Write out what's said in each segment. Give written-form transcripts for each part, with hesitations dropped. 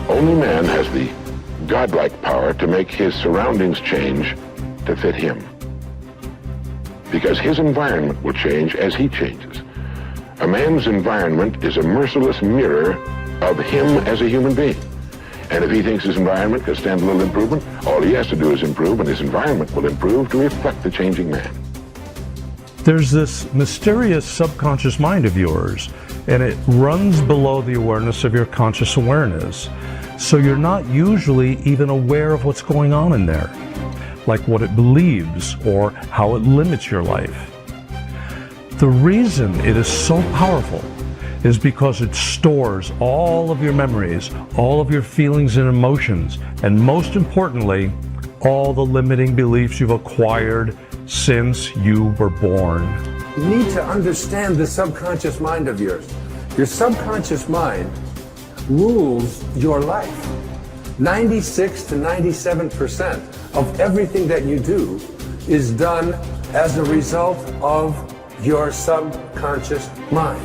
Only man has the godlike power to make his surroundings change to fit him. Because his environment will change as he changes. A man's environment is a merciless mirror of him as a human being. And if he thinks his environment can stand a little improvement, all he has to do is improve, and his environment will improve to reflect the changing man. There's this mysterious subconscious mind of yours, and it runs below the awareness of your conscious awareness. So you're not usually even aware of what's going on in there, like what it believes or how it limits your life. The reason it is so powerful is because it stores all of your memories, all of your feelings and emotions, and most importantly, all the limiting beliefs you've acquired since you were born. You need to understand the subconscious mind of yours. Your subconscious mind rules your life. 96 to 97% of everything that you do is done as a result of your subconscious mind.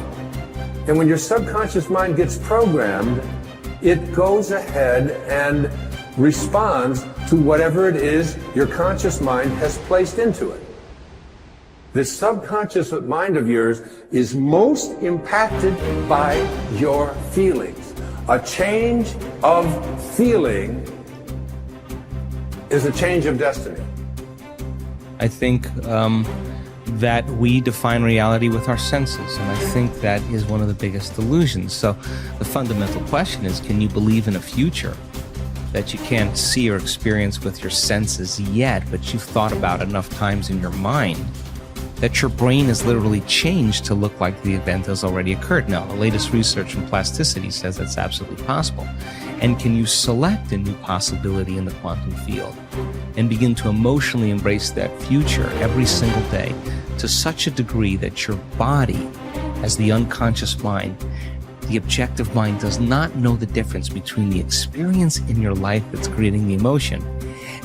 And when your subconscious mind gets programmed, it goes ahead and responds to whatever it is your conscious mind has placed into it. This subconscious mind of yours is most impacted by your feelings. A change of feeling is a change of destiny. I think that we define reality with our senses, and I think that is one of the biggest illusions. So the fundamental question is, can you believe in a future that you can't see or experience with your senses yet, but you've thought about enough times in your mind that your brain has literally changed to look like the event has already occurred? Now, the latest research in plasticity says that's absolutely possible. And can you select a new possibility in the quantum field and begin to emotionally embrace that future every single day to such a degree that your body, as the unconscious mind, the objective mind, does not know the difference between the experience in your life that's creating the emotion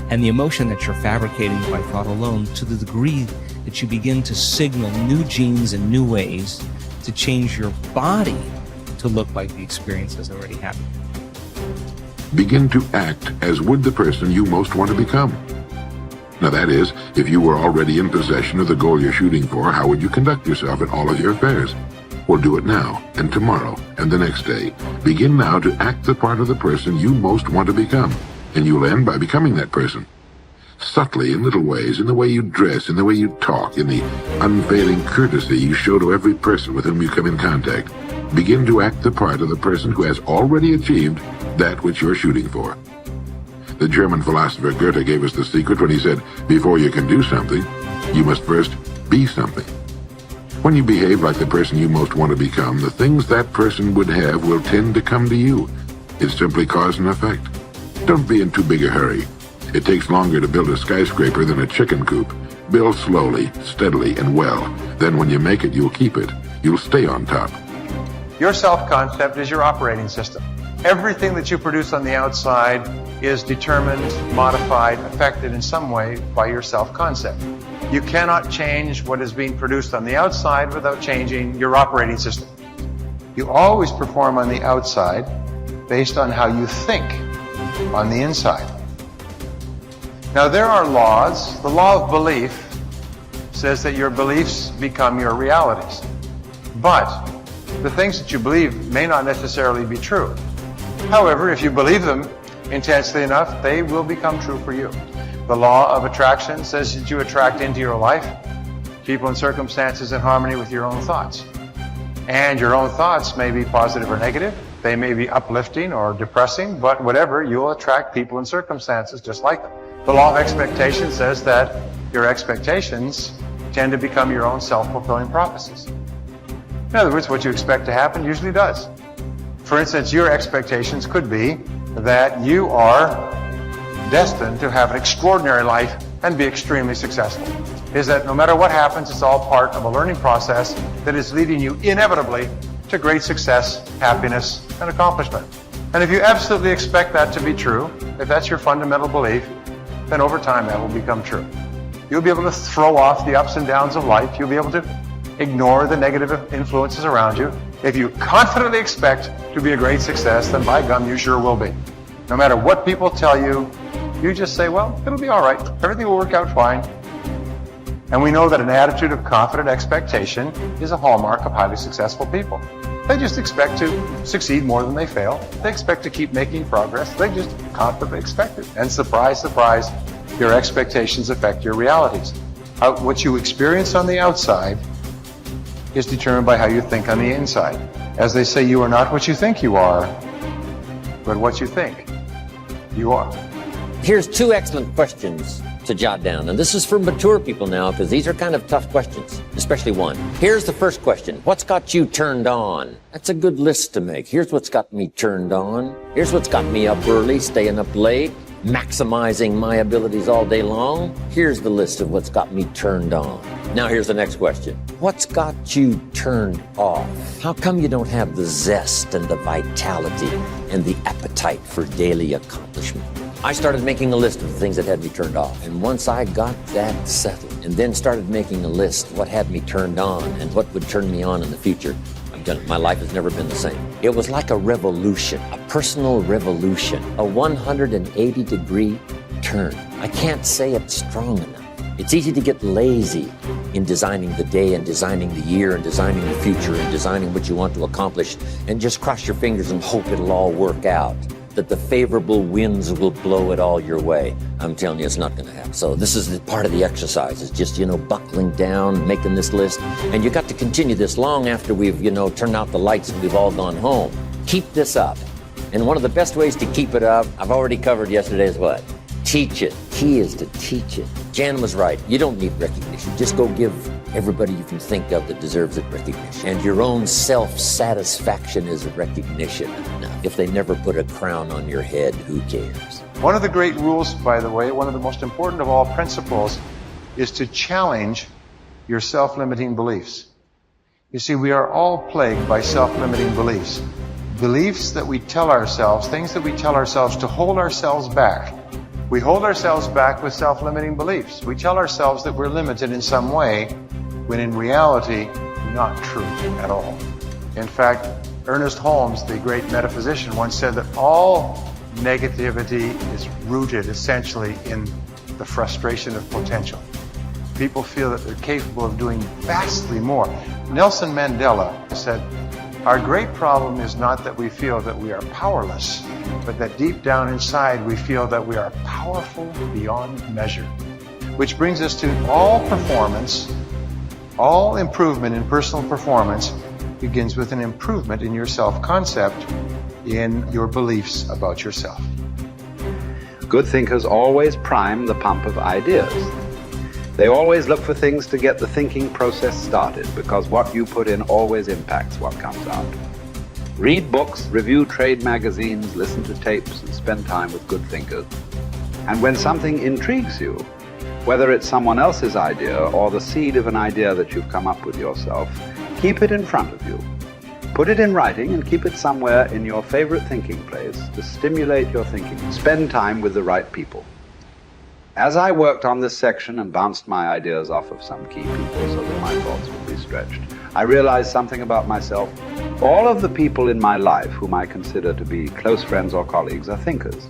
and the emotion that you're fabricating by thought alone, to the degree that you begin to signal new genes and new ways to change your body to look like the experience has already happened. Begin to act as would the person you most want to become. Now that is, if you were already in possession of the goal you're shooting for, how would you conduct yourself in all of your affairs? Well, do it now, and tomorrow, and the next day. Begin now to act the part of the person you most want to become, and you'll end by becoming that person. Subtly, in little ways, in the way you dress, in the way you talk, in the unfailing courtesy you show to every person with whom you come in contact. Begin to act the part of the person who has already achieved that which you're shooting for. The German philosopher Goethe gave us the secret when he said, before you can do something, you must first be something. When you behave like the person you most want to become, the things that person would have will tend to come to you. It's simply cause and effect. Don't be in too big a hurry. It takes longer to build a skyscraper than a chicken coop. Build slowly, steadily, and well. Then when you make it, you'll keep it. You'll stay on top. Your self-concept is your operating system. Everything that you produce on the outside is determined, modified, affected in some way by your self-concept. You cannot change what is being produced on the outside without changing your operating system. You always perform on the outside based on how you think on the inside. Now there are laws. The law of belief says that your beliefs become your realities. But the things that you believe may not necessarily be true. However, if you believe them intensely enough, they will become true for you. The law of attraction says that you attract into your life people and circumstances in harmony with your own thoughts. And your own thoughts may be positive or negative. They may be uplifting or depressing, but whatever, you'll attract people and circumstances just like them. The law of expectation says that your expectations tend to become your own self-fulfilling prophecies. In other words, what you expect to happen usually does. For instance, your expectations could be that you are destined to have an extraordinary life and be extremely successful. Is that no matter what happens, it's all part of a learning process that is leading you inevitably to great success, happiness, and accomplishment. And if you absolutely expect that to be true, if that's your fundamental belief, then over time that will become true. You'll be able to throw off the ups and downs of life. You'll be able to ignore the negative influences around you. If you confidently expect to be a great success, then by gum, you sure will be. No matter what people tell you, you just say, well, it'll be all right. Everything will work out fine. And we know that an attitude of confident expectation is a hallmark of highly successful people. They just expect to succeed more than they fail. They expect to keep making progress. They just confidently expect it. And surprise, surprise, your expectations affect your realities. What you experience on the outside is determined by how you think on the inside. As they say, you are not what you think you are, but what you think you are. Here's 2 excellent questions to jot down. And this is for mature people now, because these are kind of tough questions, especially one. Here's the first question. What's got you turned on? That's a good list to make. Here's what's got me turned on. Here's what's got me up early, staying up late, maximizing my abilities all day long. Here's the list of what's got me turned on. Now here's the next question. What's got you turned off? How come you don't have the zest and the vitality and the appetite for daily accomplishment? I started making a list of the things that had me turned off. And once I got that settled and then started making a list of what had me turned on and what would turn me on in the future, my life has never been the same. It was like a revolution, a personal revolution, a 180-degree turn. I can't say it strong enough. It's easy to get lazy in designing the day and designing the year and designing the future and designing what you want to accomplish and just cross your fingers and hope it'll all work out, that the favorable winds will blow it all your way. I'm telling you, it's not going to happen. So this is part of the exercise. It's just, buckling down, making this list. And you got to continue this long after we've, turned out the lights and we've all gone home. Keep this up. And one of the best ways to keep it up, I've already covered yesterday, is what? Teach it. Key is to teach it. Jan was right. You don't need recognition. Just go give everybody you can think of that deserves it recognition. And your own self-satisfaction is a recognition. Now, if they never put a crown on your head, who cares? One of the great rules, by the way, one of the most important of all principles, is to challenge your self-limiting beliefs. You see, we are all plagued by self-limiting beliefs. Beliefs that we tell ourselves, things that we tell ourselves to hold ourselves back. We hold ourselves back with self-limiting beliefs. We tell ourselves that we're limited in some way, when in reality, not true at all. In fact, Ernest Holmes, the great metaphysician, once said that all negativity is rooted essentially in the frustration of potential. People feel that they're capable of doing vastly more. Nelson Mandela said, our great problem is not that we feel that we are powerless, but that deep down inside we feel that we are powerful beyond measure. Which brings us to all performance, all improvement in personal performance begins with an improvement in your self-concept, in your beliefs about yourself. Good thinkers always prime the pump of ideas. They always look for things to get the thinking process started, because what you put in always impacts what comes out. Read books, review trade magazines, listen to tapes, and spend time with good thinkers. And when something intrigues you, whether it's someone else's idea or the seed of an idea that you've come up with yourself, keep it in front of you. Put it in writing and keep it somewhere in your favorite thinking place to stimulate your thinking. Spend time with the right people. As I worked on this section and bounced my ideas off of some key people so that my thoughts would be stretched, I realized something about myself. All of the people in my life whom I consider to be close friends or colleagues are thinkers.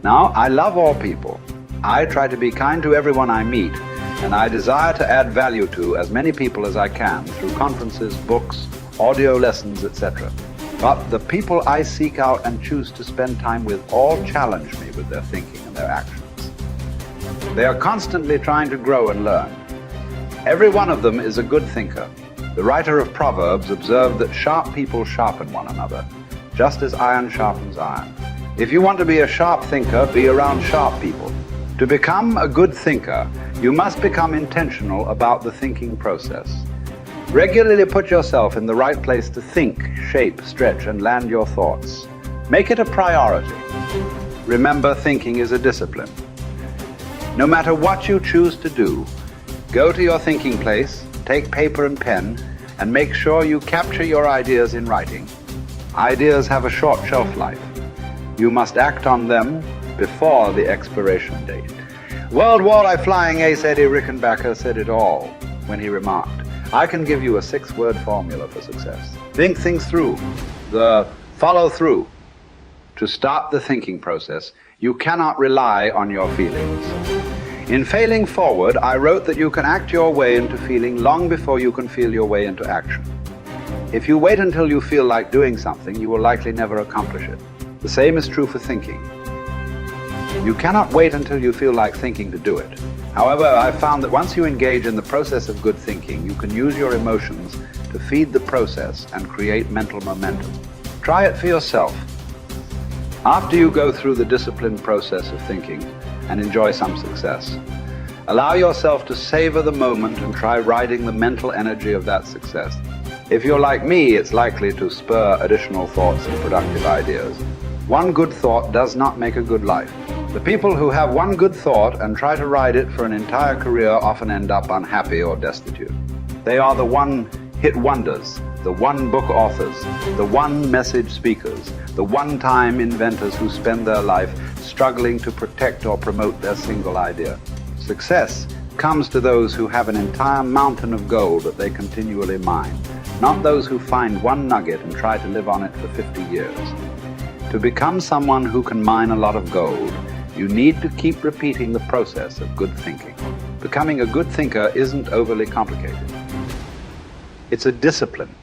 Now, I love all people. I try to be kind to everyone I meet, and I desire to add value to as many people as I can through conferences, books, audio lessons, etc. But the people I seek out and choose to spend time with all challenge me with their thinking and their actions. They are constantly trying to grow and learn. Every one of them is a good thinker. The writer of Proverbs observed that sharp people sharpen one another, just as iron sharpens iron. If you want to be a sharp thinker, be around sharp people. To become a good thinker, you must become intentional about the thinking process. Regularly put yourself in the right place to think, shape, stretch, and land your thoughts. Make it a priority. Remember, thinking is a discipline. No matter what you choose to do, go to your thinking place, take paper and pen, and make sure you capture your ideas in writing. Ideas have a short shelf life. You must act on them before the expiration date. World Walleye flying ace Eddie Rickenbacker said it all when he remarked, I can give you a 6-word formula for success. Think things through. The follow through. To start the thinking process, you cannot rely on your feelings. In Failing Forward, I wrote that you can act your way into feeling long before you can feel your way into action. If you wait until you feel like doing something, you will likely never accomplish it. The same is true for thinking. You cannot wait until you feel like thinking to do it. However, I've found that once you engage in the process of good thinking, you can use your emotions to feed the process and create mental momentum. Try it for yourself. After you go through the disciplined process of thinking and enjoy some success, allow yourself to savor the moment and try riding the mental energy of that success. If you're like me, it's likely to spur additional thoughts and productive ideas. One good thought does not make a good life. The people who have one good thought and try to ride it for an entire career often end up unhappy or destitute. They are the one-hit wonders, the one-book authors, the one-message speakers, the one-time inventors who spend their life struggling to protect or promote their single idea. Success comes to those who have an entire mountain of gold that they continually mine, not those who find one nugget and try to live on it for 50 years. To become someone who can mine a lot of gold, you need to keep repeating the process of good thinking. Becoming a good thinker isn't overly complicated. It's a discipline.